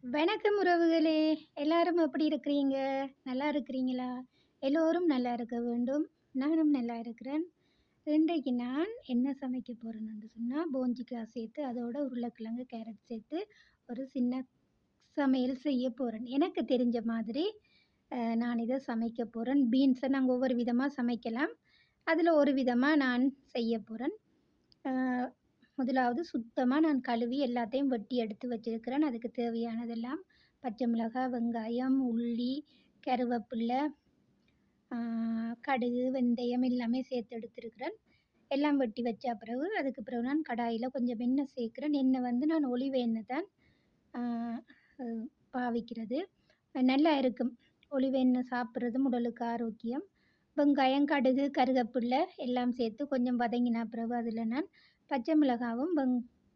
வணக்கம் உறவுகளே! எல்லாரும் எப்படி இருக்கிறீங்க? நல்லா இருக்கிறீங்களா? எல்லோரும் நல்லா இருக்க வேண்டும். நானும் நல்லா இருக்கிறேன். இன்றைக்கு நான் என்ன சமைக்க போறேன்னு சொன்னா, போஞ்சிக்காய் சேர்த்து, அதோட உருளைக்கிழங்கு, கேரட் சேர்த்து ஒரு சின்ன சமையல் செய்ய போறேன். எனக்கு தெரிஞ்ச மாதிரி நான் இத சமைக்க போறேன். பீன்ஸ நாங்க ஒவ்வொரு விதமா சமைக்கலாம். அதில ஒரு விதமா நான் செய்ய போறேன். அ முதலாவது சுத்தமா நான் கழுவி எல்லாத்தையும் வெட்டி எடுத்து வச்சிருக்கிறேன். அதுக்கு தேவையானதெல்லாம் பச்சை மிளகாய், வெங்காயம், உள்ளி, கருவேப்பிலை, ஆ கடுகு, வெந்தயம் எல்லாமே சேர்த்து எடுத்திருக்கிறேன். எல்லாம் வெட்டி வச்ச பிறகு, அதுக்கு பிறகு நான் கடாயில கொஞ்சம் எண்ணெய் சேர்க்கிறேன். எண்ணெய் வந்து நான் ஒலிவ எண்ணெய் தான் ஆ அ பாவிக்கிறது. நல்லா இருக்கும். ஒலிவ எண்ணெய் சாப்பிட்றதும் உடலுக்கு ஆரோக்கியம். வெங்காயம், கடுகு, கருவேப்பிலை எல்லாம் சேர்த்து கொஞ்சம் வதங்கின பிறகு அதில நான் பச்சை மிளகாவும்,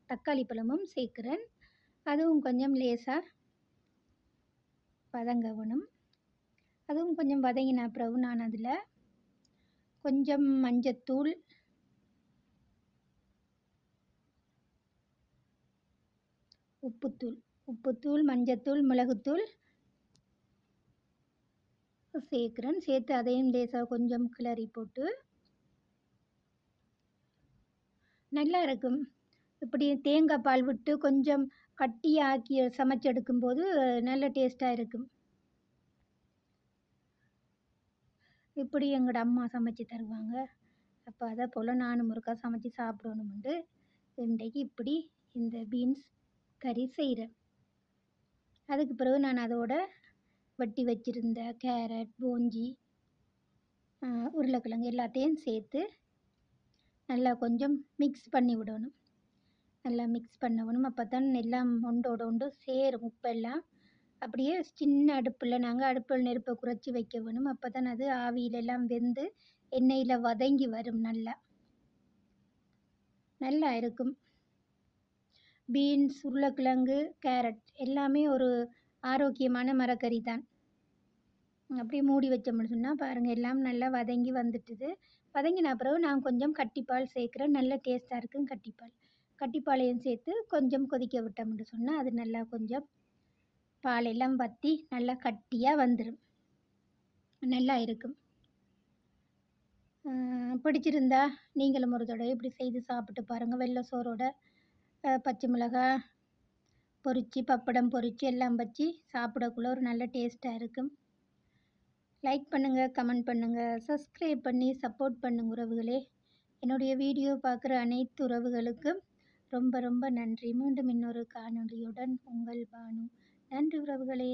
தக்காளி பழமும் சேர்க்கிறேன். அதுவும் கொஞ்சம் லேசா வதங்கவணும். அதுவும் கொஞ்சம் வதங்கின பிறகு நான் அதில கொஞ்சம் மஞ்சத்தூள், உப்புத்தூள், மஞ்சத்தூள், மிளகுத்தூள் சேர்க்கிறேன். சேர்த்து அதையும் லேசா கொஞ்சம் கிளறி போட்டு நல்லா இருக்கும். இப்படி தேங்காய் பால் விட்டு கொஞ்சம் கட்டியாக்கி சமைச்சு எடுக்கும்போது நல்ல டேஸ்ட்டா இருக்கும். இப்படி எங்களோட அம்மா சமைச்சு தருவாங்க. அப்போ அதை போல் நானும் ஒருக்கா சமைச்சு சாப்பிடணுமெண்டு இன்றைக்கு இப்படி இந்த பீன்ஸ் கறி செய்கிறேன். அதுக்கு பிறகு நான் அதோட வெட்டி வச்சிருந்த கேரட், போஞ்சி, உருளைக்கிழங்கு எல்லாத்தையும் சேர்த்து நல்லா கொஞ்சம் மிக்ஸ் பண்ணி விடணும். நல்லா மிக்ஸ் பண்ணணும். அப்போ தான் எல்லாம் ஒன்றோட ஒன்று சேரும் உப்பெல்லாம். அப்படியே சின்ன அடுப்பில் நாங்கள் அடுப்பில் நெருப்பை குறைச்சி வைக்க வேணும். அப்போ தான் அது ஆவியிலெல்லாம் வெந்து எண்ணெயில் வதங்கி வரும் நல்லா. நல்லா இருக்கும். பீன்ஸ், உருளைக்கிழங்கு, கேரட் எல்லாமே ஒரு ஆரோக்கியமான மரக்கறி தான். அப்படியே மூடி வச்சோம்னு சொன்னால் பாருங்கள் எல்லாம் நல்லா வதங்கி வந்துட்டுது. வதங்கின பிறகு நான் கொஞ்சம் கட்டிப்பால் சேர்க்குறேன். நல்ல டேஸ்ட்டாக இருக்கும் கட்டிப்பால். கட்டிப்பாலையும் சேர்த்து கொஞ்சம் கொதிக்க விட்டோம்னு சொன்னால் அது நல்லா கொஞ்சம் பால் எல்லாம் வற்றி நல்லா கட்டியாக வந்துடும். நல்லா இருக்கும். பிடிச்சிருந்தா நீங்களும் ஒரு தடவை இப்படி செய்து சாப்பிட்டு பாருங்கள். வெள்ளை சோறோட பச்சை மிளகாய் பொரித்து, பப்படம் பொரித்து எல்லாம் வச்சு சாப்பிடக்குள்ள ஒரு நல்ல டேஸ்ட்டாக இருக்கும். லைக் பண்ணுங்கள், கமெண்ட் பண்ணுங்கள், சப்ஸ்கிரைப் பண்ணி சப்போர்ட் பண்ணுங்க உறவுகளே. என்னுடைய வீடியோ பார்க்குற அனைத்து உறவுகளுக்கும் ரொம்ப ரொம்ப நன்றி. மீண்டும் இன்னொரு காணொளியுடன் உங்கள் பானு. நன்றி உறவுகளே.